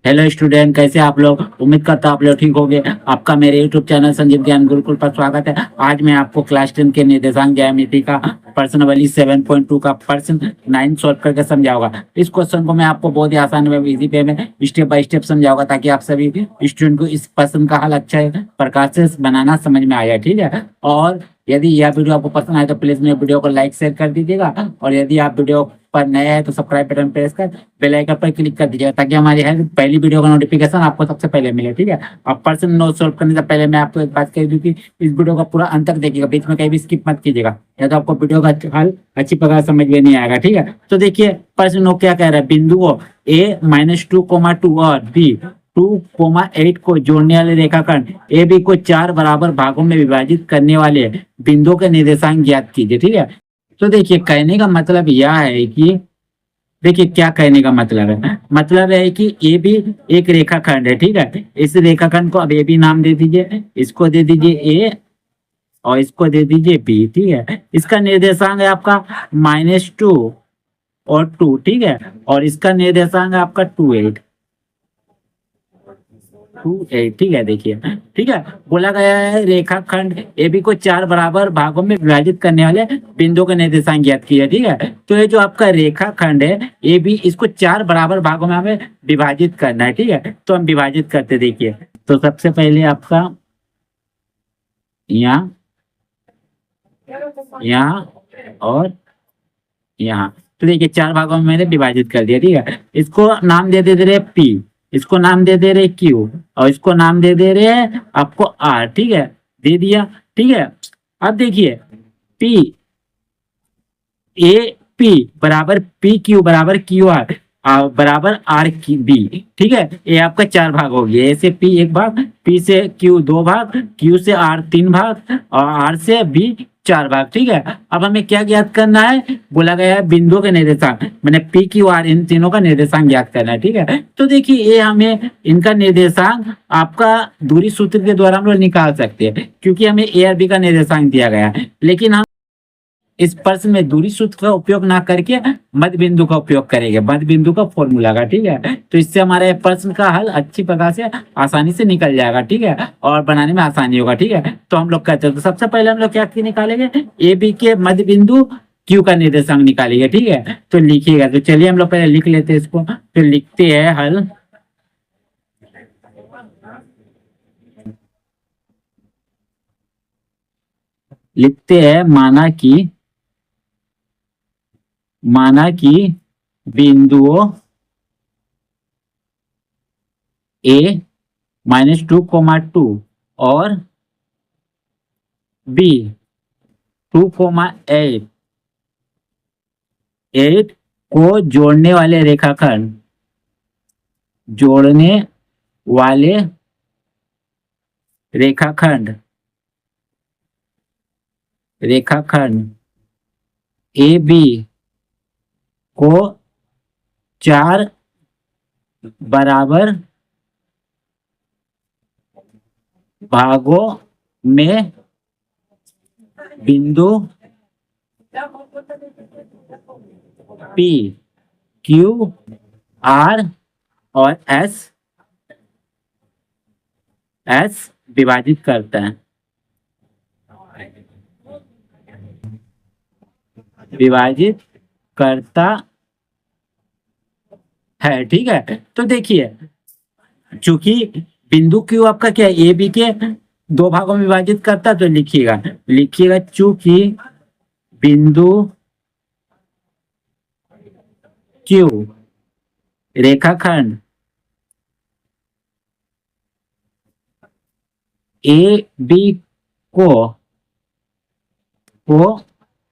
Hello student, कैसे आप लोग। उम्मीद करता हूँ आप लोग ठीक होंगे। आपका मेरे यूट्यूब चैनल संजीव ज्ञान गुरुकुल पर स्वागत है। आज मैं आपको क्लास 10 के निर्देशांक ज्यामिति का प्रश्न वाली 7.2 का प्रश्न 9 सॉल्व करके समझाऊंगा। इस क्वेश्चन को मैं आपको बहुत ही आसान वे इजी वे में स्टेप बाय स्टेप समझाऊंगा, ताकि आप सभी स्टूडेंट को इस प्रश्न का हल अच्छे प्रकार से बनाना समझ में आया। ठीक है, और यदि यह वीडियो आपको पसंद आए तो प्लीज मेरे वीडियो को लाइक शेयर कर दीजिएगा, और यदि आप वीडियो पर नए हैं तो सब्सक्राइब बटन प्रेस कर बेल आइकन पर क्लिक कर दीजिएगा, ताकि हमारी हर पहली वीडियो का नोटिफिकेशन आपको सबसे पहले मिले। ठीक है, अब प्रश्न नो सॉल्व करने से पहले मैं आपको एक बात कह दूं कि इस वीडियो का पूरा अंत तक देखिएगा, बीच में कहीं भी स्किप मत कीजिएगा, या तो आपको वीडियो का हल अच्छी प्रकार समझ में नहीं आएगा। ठीक है, तो देखिए प्रश्न नो क्या कह रहा है। बिंदुओं a-2,2 और b 2,8 को जोड़ने वाले रेखाखंड ए बी को 4 बराबर भागों में विभाजित करने वाले बिंदुओं के निर्देशांक ज्ञात कीजिए। ठीक है, तो देखिए कहने का मतलब यह है कि देखिए क्या कहने का मतलब है कि ए भी एक रेखाखंड है। ठीक है, इस रेखाखंड को अब ए बी नाम दे दीजिए, इसको दे दीजिए ए और इसको दे दीजिए बी। ठीक है, इसका निर्देशांक है आपका -2 और 2। ठीक है, और इसका निर्देशांक है आपका 2,8। ठीक है, देखिए ठीक है, बोला गया है रेखाखंड ए बी को 4 बराबर भागों में विभाजित करने वाले बिंदुओं का निर्देशांक ज्ञात किया। ठीक है, तो ये जो आपका रेखाखंड है ए बी, इसको 4 बराबर भागों में हमें विभाजित करना है। ठीक है, तो हम विभाजित करते देखिए। तो सबसे पहले आपका यहाँ, यहाँ और यहाँ, तो देखिए 4 भागों में मैंने विभाजित कर दिया। ठीक है, इसको नाम दे दे रहे पी, इसको नाम दे दे रहे क्यू, और इसको नाम दे दे रहे हैं आपको आर। ठीक है, दे दिया। ठीक है, अब देखिए पी ए पी बराबर पी क्यू बराबर क्यू आर बराबर आर की बी। ठीक है, ये आपका 4 भाग हो गया। ए से पी 1 भाग, पी से क्यू 2 भाग, क्यू से आर 3 भाग और आर से बी 4 भाग। ठीक है, अब हमें क्या ज्ञात करना है, बोला गया है बिंदुओं के निर्देशांक, मैंने पी क्यू आर इन तीनों का निर्देशांक ज्ञात करना है। ठीक है, तो देखिए ये हमें इनका निर्देशांक आपका दूरी सूत्र के द्वारा हम लोग निकाल सकते हैं, क्योंकि हमें ए और बी का निर्देशांक दिया गया है। लेकिन हम इस प्रश्न में दूरी सूत्र का उपयोग ना करके मध्य बिंदु का उपयोग करेंगे, मध्य बिंदु का फॉर्मूला का। ठीक है, तो इससे हमारे प्रश्न का हल अच्छी प्रकार से आसानी से निकल जाएगा। ठीक है, और बनाने में आसानी होगा। ठीक है, तो हम लोग कहते हैं, तो सबसे पहले हम लोग क्या निकालेंगे, ए बी के मध्य बिंदु क्यू का निर्देशांक निकालेंगे। ठीक है, तो लिखिएगा। तो चलिए हम लोग पहले लिख लेते हैं इसको, तो लिखते हैं हल। लिखते हैं माना कि बिंदुओं a-2,2 और b 2,8 को जोड़ने वाले रेखाखंड ए बी को 4 बराबर भागों में बिंदु पी क्यू आर और एस विभाजित करता है, विभाजित करता है। ठीक है, तो देखिए चूंकि बिंदु क्यू आपका क्या है, ए बी के 2 भागों में विभाजित करता है, तो लिखिएगा चूंकि बिंदु क्यू रेखाखंड ए बी को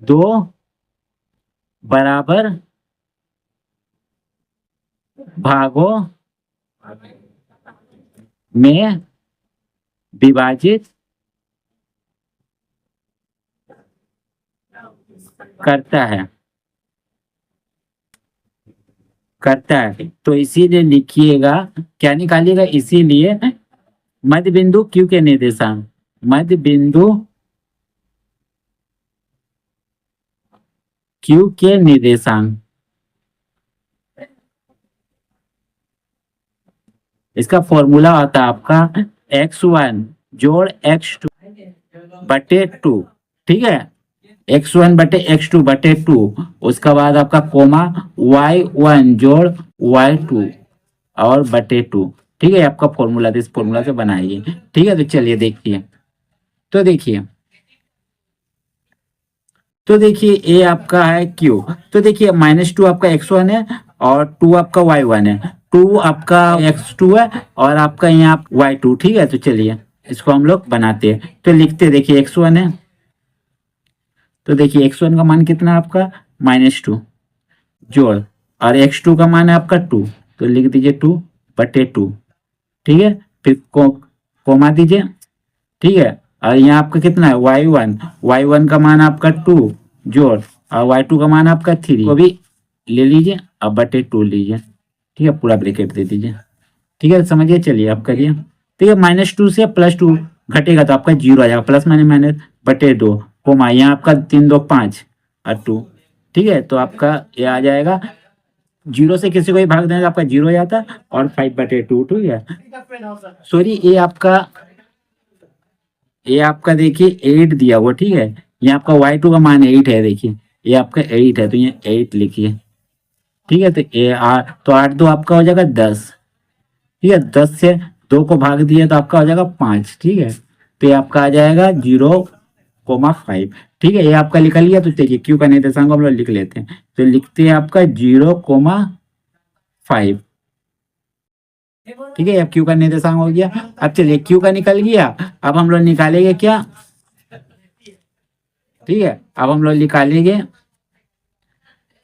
2 बराबर भागों में विभाजित करता है, तो इसीलिए लिखिएगा, क्या निकालिएगा, इसीलिए मध्य बिंदु क्यू के निर्देशांक, मध्य बिंदु क्यू के निर्देशांक इसका फॉर्मूला होता है आपका x1 जोड़ x2 बटे 2। ठीक है, x1 बटे x2 बटे 2, उसका बाद आपका कोमा y1 जोड़ y2 और बटे 2। ठीक है, आपका फॉर्मूला इस फॉर्मूला से बनाइए। ठीक है, तो चलिए देखिए। तो देखिए ए आपका है क्यू। तो देखिए -2 आपका x1 है और 2 आपका y1 है, 2 आपका x2 है और आपका यहाँ y2। ठीक है, तो चलिए इसको हम लोग बनाते हैं। तो लिखते हैं, देखिए x1 है, तो देखिए x1 का मान कितना है आपका -2 जोड़, और x2 का मान है आपका 2, तो लिख दीजिए 2 बटे 2। ठीक है, फिर कोमा दीजिए। ठीक है, और यहाँ आपका कितना है y1 का मान आपका 2 जोड़, और y2 का मान आपका 3 को भी ले लीजिए और बटे 2 लीजिए। ठीक है, पूरा ब्रैकेट दे दीजिए। ठीक है, समझिए, चलिए आप करिए। ठीक है, -2 से +2 घटेगा तो आपका 0 आ जाएगा, प्लस माइनस बटे 2 कोमा, यहाँ आपका 3 2 5 और 2। ठीक है, तो आपका ये आ जाएगा, 0 से किसी को भी भाग देना तो आपका 0 हो जाता है, और 5 बटे 2। ठीक है, सॉरी, ये आपका देखिए 8 दिया हुआ। ठीक है, ये आपका y2 का मान 8 है, देखिए ये आपका 8 है, तो ये 8 लिखिए। ठीक है, तो तो 8 2 आपका हो जाएगा 10। ठीक है, 10 से 2 को भाग दिया तो आपका हो जाएगा 5। ठीक है, तो ये आपका आ जाएगा 0,5। ठीक है, ये आपका निकल लिया। तो देखिए क्यू का निर्देशांक हम लोग लिख लेते हैं, तो लिखते हैं आपका 0,5। ठीक है, अब क्यू का निर्देशांक हो गया। अब चलिए क्यू का निकल गया, अब हम लोग निकालेंगे क्या, ठीक है, अब हम लोग निकालेंगे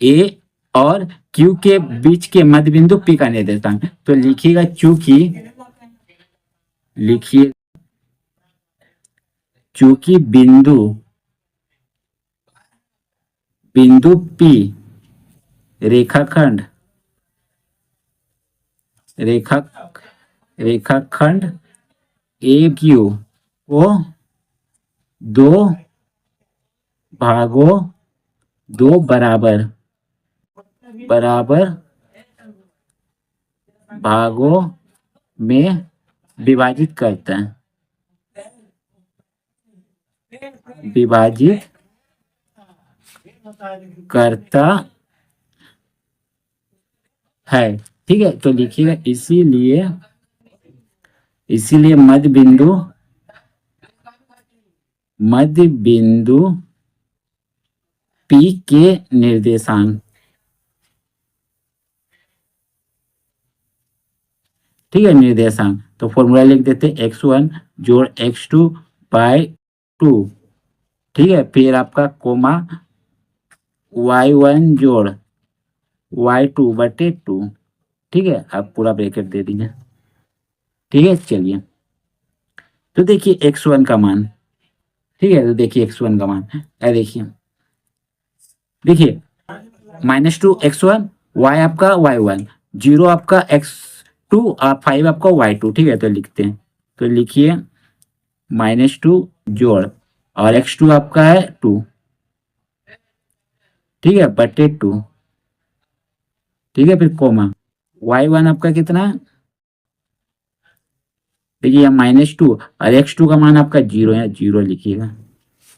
ए और क्यू के बीच के मध्य बिंदु पी का निर्देशांक। तो लिखिएगा चूंकि, लिखिए चूंकि बिंदु पी रेखाखंड रेखाखंड ए क्यू को दो भागों, दो बराबर भागों में विभाजित करता है, विभाजित करता है। ठीक है, तो लिखिएगा इसीलिए मध्य बिंदु पी के निर्देशांक, ठीक है, निर्देशांक, तो फॉर्मूला लिख देते x1 जोड़ x2 बाय 2। ठीक है, फिर आपका कोमा y1 जोड़ y2 बटे 2। ठीक है, आप पूरा ब्रैकेट दे दीजिए। ठीक है, चलिए, तो देखिए x1 का मान, ठीक है, तो देखिए x1 का मान देखिए -2 x1, y आपका y1, 0 आपका x2 और 5 आपका y2। ठीक है, तो लिखते हैं, तो लिखिए -2 जोड़, और x2 आपका है 2। ठीक है, बटे 2। ठीक है, फिर कोमा y1 आपका कितना, देखिए -2 और x2 का मान आपका 0 है, 0 लिखिएगा।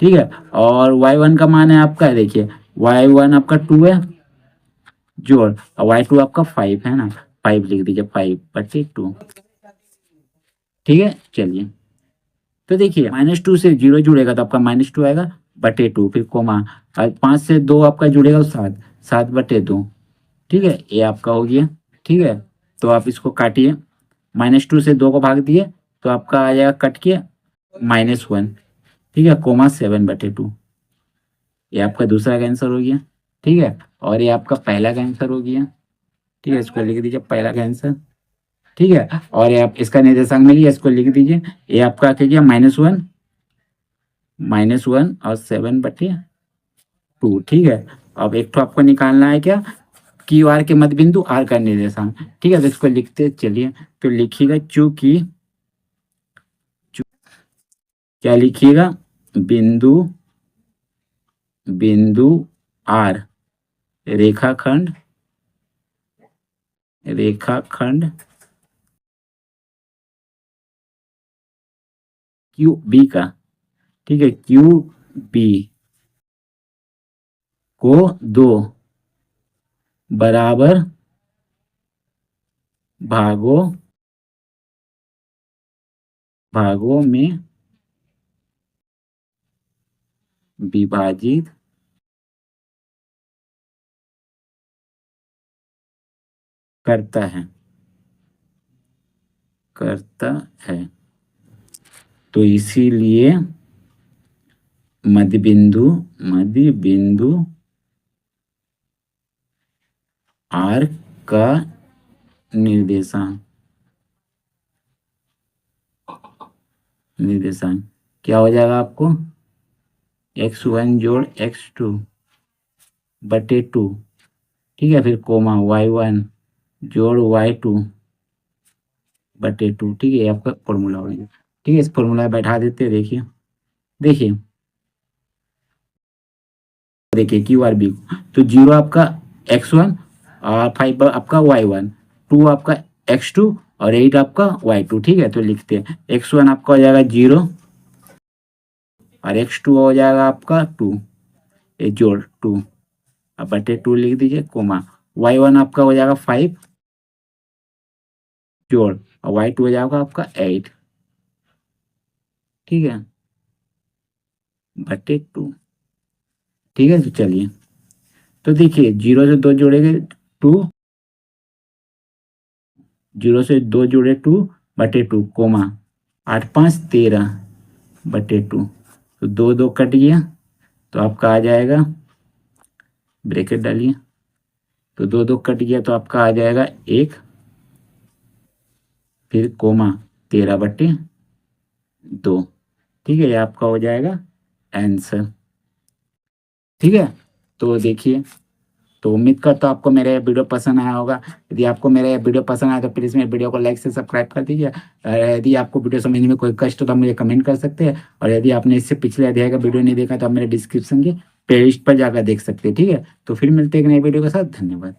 ठीक है, और y1 का मान है आपका, देखिए y1 आपका 2 है जोड़, और y2 आपका 5 है ना, 5 लिख दीजिए, 5 बटे 2। ठीक है, चलिए, तो देखिए -2 से 0 जुड़ेगा तो आपका -2 आएगा बटे 2, फिर कोमा, और 5 से 2 आपका जुड़ेगा 7, 7 बटे 2। ठीक है, ये आपका हो गया। ठीक है, तो आप इसको काटिए, -2 से 2 को भाग दिए तो आपका आ जाएगा कट के -1। ठीक है, कोमा 7 बटे 2, ये आपका दूसरा का आंसर हो गया। ठीक है, और ये आपका पहला का आंसर हो गया। ठीक है, इसको लिख दीजिए पहला का आंसर। ठीक है, और ये आप इसका निर्देशांक मिल गया, इसको लिख दीजिए, ये आपका क्या गया -1 और 7 बटे 2। ठीक है, अब एक तो आपको निकालना है क्या, क्यू आर के मध्य बिंदु आर का निर्देशांक। ठीक है, तो इसको लिखते चलिए, तो लिखिएगा चूंकि, क्या लिखिएगा, बिंदु आर रेखाखंड क्यू बी का, ठीक है, क्यू बी को दो बराबर भागों में विभाजित करता है। तो इसीलिए मध्य बिंदु आर का निर्देशांक क्या हो जाएगा आपको, x1 जोड़ x2 बटे 2, ठीक है, फिर कोमा y1 जोड़ y2 बटे 2, ठीक है, ये आपका फॉर्मूला हो गया। ठीक है, इस फॉर्मूला बैठा देते हैं। देखिए क्यू आर बी, तो 0 आपका x1 और 5 आपका y1, 2 आपका x2 और 8 आपका y2, ठीक है। तो लिखते हैं x1 आपका हो जाएगा 0 और x2 हो जाएगा आपका 2, ये जोड़ 2 अब बटे 2 लिख दीजिए, कोमा y1 आपका हो जाएगा 5 जोड़ और y2 हो जाएगा आपका 8, ठीक है, बटे 2, ठीक है। तो चलिए, तो देखिए 0 से 2 जोड़ेंगे 2, 0 से 2 जोड़े 2 बटे 2, कोमा 8 5 13 बटे 2, तो 2 2 कट गया, तो आपका आ जाएगा, ब्रैकेट डालिए, तो 2 2 कट गया, तो आपका आ जाएगा 1, फिर कोमा 13 बटे 2, ठीक है, ये आपका हो जाएगा आंसर, ठीक है। तो देखिए, तो उम्मीद करता हूँ आपको मेरा ये वीडियो पसंद आया होगा। यदि आपको मेरा ये वीडियो पसंद आया तो प्लीज़ मेरे वीडियो को लाइक से सब्सक्राइब कर दीजिए। यदि आपको वीडियो समझने में कोई कष्ट हो तो आप मुझे कमेंट कर सकते हैं, और यदि आपने इससे पिछले अध्याय का वीडियो नहीं देखा तो आप मेरे डिस्क्रिप्शन के प्लेलिस्ट पर जाकर देख सकते हैं, ठीक है। तो फिर मिलते हैं एक नए वीडियो के साथ, धन्यवाद।